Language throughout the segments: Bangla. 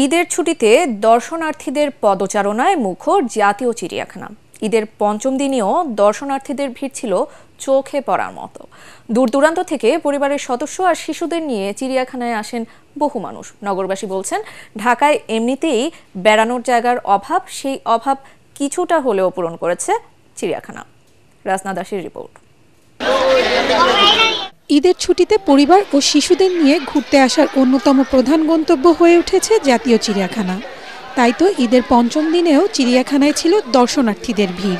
ঈদের ছুটিতে দর্শনার্থীদের পদচারণায় মুখর জাতীয় চিড়িয়াখানা। ঈদের পঞ্চম দিনেও দর্শনার্থীদের ভিড় ছিল চোখে পড়ার মতো। দূর দূরান্ত থেকে পরিবারের সদস্য আর শিশুদের নিয়ে চিড়িয়াখানায় আসেন বহু মানুষ। নগরবাসী বলছেন, ঢাকায় এমনিতেই বেড়ানোর জায়গার অভাব, সেই অভাব কিছুটা হলেও পূরণ করেছে চিড়িয়াখানা। রাজনা দাসের রিপোর্ট। ঈদের ছুটিতে পরিবার ও শিশুদের নিয়ে ঘুরতে আসার অন্যতম প্রধান গন্তব্য হয়ে উঠেছে জাতীয় চিড়িয়াখানা। তাই তো ঈদের পঞ্চম দিনেও চিড়িয়াখানায় ছিল দর্শনার্থীদের ভিড়।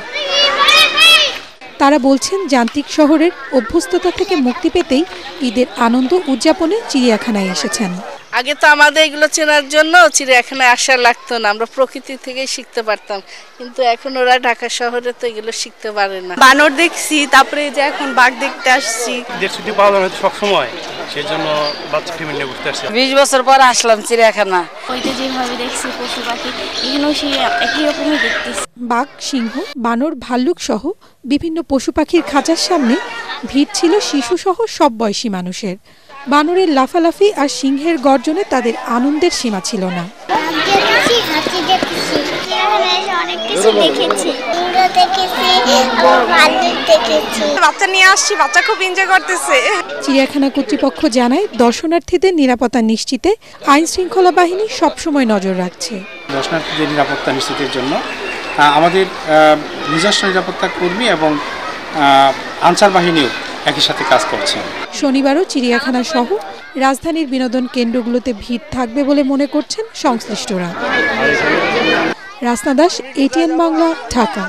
তারা বলছেন, যান্ত্রিক শহরের অভ্যস্ততা থেকে মুক্তি পেতেই ঈদের আনন্দ উদযাপনে চিড়িয়াখানায় এসেছেন। আগে তো আমাদের এগুলো চেনার জন্য চিড়িয়াখানায় আসা লাগতো না, আমরা প্রকৃতি থেকে শিখতে পারতাম, কিন্তু এখন ওরা ঢাকা শহরে তো এগুলো শিখতে পারে না। বানর দেখছি, তারপরে যে এখন বাঘ দেখতে আসছি। ঈদের ছুটি পাওয়া যায় সব সময়, সেজন্য বাচ্চা ফ্যামিলি নিয়ে ঘুরতে আসছি। 20 বছর পর আসলাম চিড়িয়াখানা। ওইটা যেভাবে দেখছি পশু পাখি, এখানেও সেই একই রকমই দেখতেছি। বাঘ, সিংহ, বানর, ভাল্লুক সহ বিভিন্ন পশু পাখির খাঁচার সামনে ভিড় ছিল শিশু সহ সব বয়সী মানুষের। বানরের লাফালাফি আর সিংহের গর্জনে তাদের আনন্দের সীমা ছিল না। বাচ্চা নিয়ে আসছি, বাচ্চা খুব এনজয় করতেছে। চিড়িয়াখানা কর্তৃপক্ষ জানায়, দর্শনার্থীদের নিরাপত্তা নিশ্চিতে আইন শৃঙ্খলা বাহিনী সবসময় নজর রাখছে। দর্শনার্থীদের নিরাপত্তা নিশ্চিতের জন্য আমাদের নিজস্ব নিরাপত্তা কর্মী এবং আনসার বাহিনীও একই সাথে কাজ করছে। শনিবারও চিড়িয়াখানা সহ রাজধানীর বিনোদন কেন্দ্রগুলোতে ভিড় থাকবে বলে মনে করছেন সংশ্লিষ্টরা। রাজনা দাস, ATN বাংলা, ঢাকা।